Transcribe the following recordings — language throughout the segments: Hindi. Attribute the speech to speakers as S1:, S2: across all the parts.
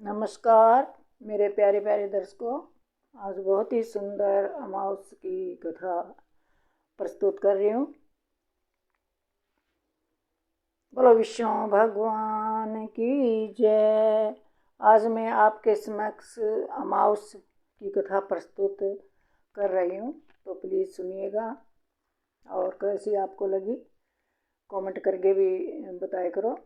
S1: नमस्कार मेरे प्यारे प्यारे दर्शकों। आज बहुत ही सुंदर अमावस की कथा प्रस्तुत कर रही हूँ। बोलो विष्णु भगवान की जय। आज मैं आपके समक्ष अमावस की कथा प्रस्तुत कर रही हूँ, तो प्लीज़ सुनिएगा और कैसी आपको लगी कमेंट करके भी बताया करो।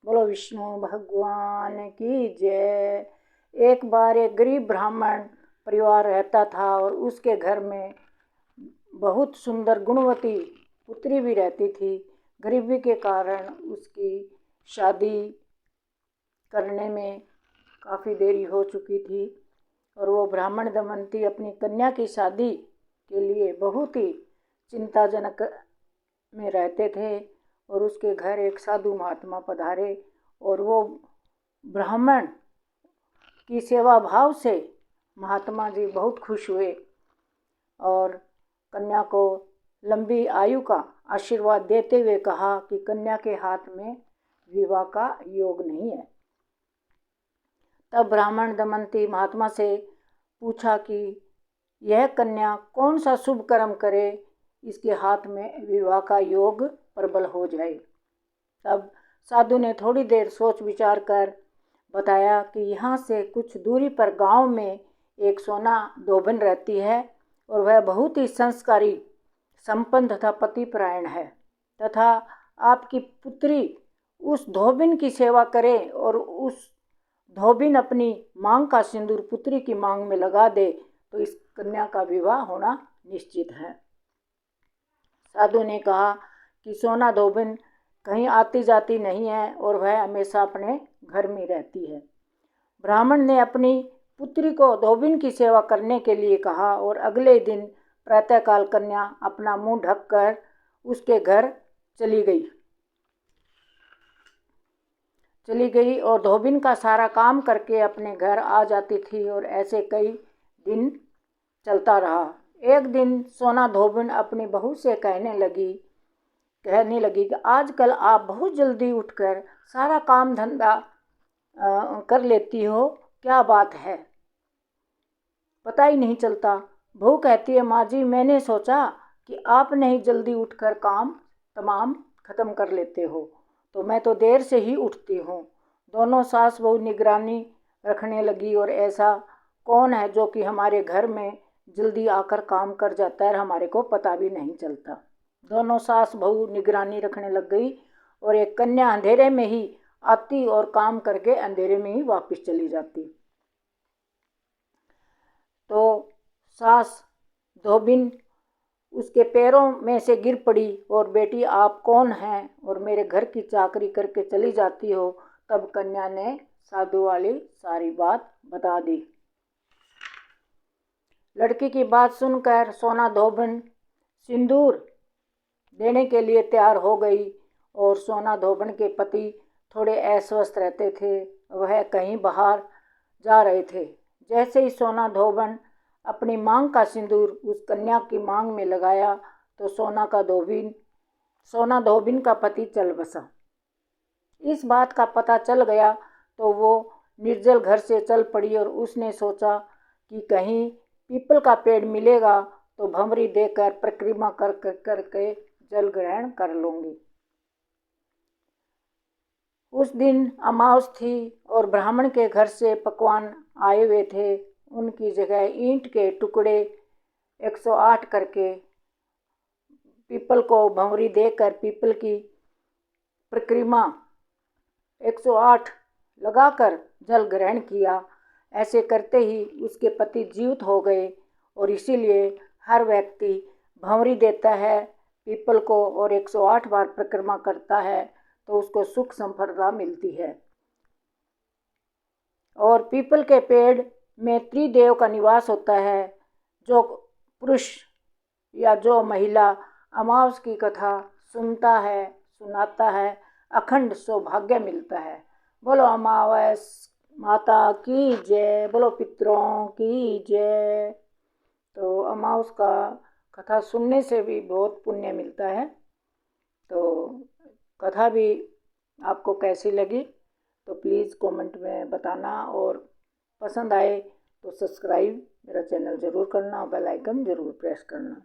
S1: बोलो विष्णु भगवान की जय। एक बार एक गरीब ब्राह्मण परिवार रहता था और उसके घर में बहुत सुंदर गुणवती पुत्री भी रहती थी। गरीबी के कारण उसकी शादी करने में काफ़ी देरी हो चुकी थी और वो ब्राह्मण दमयंती अपनी कन्या की शादी के लिए बहुत ही चिंताजनक में रहते थे। और उसके घर एक साधु महात्मा पधारे और वो ब्राह्मण की सेवा भाव से महात्मा जी बहुत खुश हुए और कन्या को लंबी आयु का आशीर्वाद देते हुए कहा कि कन्या के हाथ में विवाह का योग नहीं है। तब ब्राह्मण दमयंती महात्मा से पूछा कि यह कन्या कौन सा शुभ कर्म करे इसके हाथ में विवाह का योग प्रबल हो जाए। तब साधु ने थोड़ी देर सोच विचार कर बताया कि यहाँ से कुछ दूरी पर गांव में एक सोना धोबन रहती है और वह बहुत ही संस्कारी, संपन्न तथा पतिपरायण है तथा आपकी पुत्री उस धोबिन की सेवा करे और उस धोबिन अपनी मांग का सिंदूर पुत्री की मांग में लगा दे तो इस कन्या का विवाह होना निश्चित है। साधु ने कहा कि सोना धोबिन कहीं आती जाती नहीं है और वह हमेशा अपने घर में रहती है। ब्राह्मण ने अपनी पुत्री को धोबिन की सेवा करने के लिए कहा और अगले दिन प्रातःकाल कन्या अपना मुंह ढककर उसके घर चली गई और धोबिन का सारा काम करके अपने घर आ जाती थी और ऐसे कई दिन चलता रहा। एक दिन सोना धोबिन अपनी बहू से कहने लगी कि आजकल आप बहुत जल्दी उठकर सारा काम धंधा कर लेती हो, क्या बात है, पता ही नहीं चलता। बहू कहती है, माँ जी मैंने सोचा कि आप नहीं जल्दी उठकर काम तमाम ख़त्म कर लेते हो तो मैं तो देर से ही उठती हूँ। दोनों सास बहू निगरानी रखने लगी और ऐसा कौन है जो कि हमारे घर में जल्दी आकर काम कर जाता है, हमारे को पता भी नहीं चलता। दोनों सास बहू निगरानी रखने लग गई और एक कन्या अंधेरे में ही आती और काम करके अंधेरे में ही वापस चली जाती। तो सास धोबिन उसके पैरों में से गिर पड़ी और बेटी आप कौन हैं और मेरे घर की चाकरी करके चली जाती हो। तब कन्या ने साधु वाली सारी बात बता दी। लड़की की बात सुनकर सोना धोबिन सिंदूर देने के लिए तैयार हो गई और सोना धोबिन के पति थोड़े अस्वस्थ रहते थे, वह कहीं बाहर जा रहे थे। जैसे ही सोना धोबिन अपनी मांग का सिंदूर उस कन्या की मांग में लगाया तो सोना धोबिन का पति चल बसा। इस बात का पता चल गया तो वो निर्जल घर से चल पड़ी और उसने सोचा कि कहीं पीपल का पेड़ मिलेगा तो भंवरी देकर परिक्रमा करके जल ग्रहण कर लूँगी। उस दिन अमावस थी और ब्राह्मण के घर से पकवान आए हुए थे। उनकी जगह ईंट के टुकड़े 108 करके पीपल को भंवरी देकर पीपल की परिक्रमा 108 लगाकर जल ग्रहण किया। ऐसे करते ही उसके पति जीवित हो गए और इसीलिए हर व्यक्ति भंवरी देता है पीपल को और 108 बार परिक्रमा करता है तो उसको सुख संपदा मिलती है। और पीपल के पेड़ में त्रिदेव का निवास होता है। जो पुरुष या जो महिला अमावस की कथा सुनता है सुनाता है अखंड सौभाग्य मिलता है। बोलो अमावस माता की जय, बोलो पितरों की जय। तो अमावस का कथा सुनने से भी बहुत पुण्य मिलता है। तो कथा भी आपको कैसी लगी तो प्लीज़ कमेंट में बताना, और पसंद आए तो सब्सक्राइब मेरा चैनल ज़रूर करना, बेल आइकन ज़रूर प्रेस करना।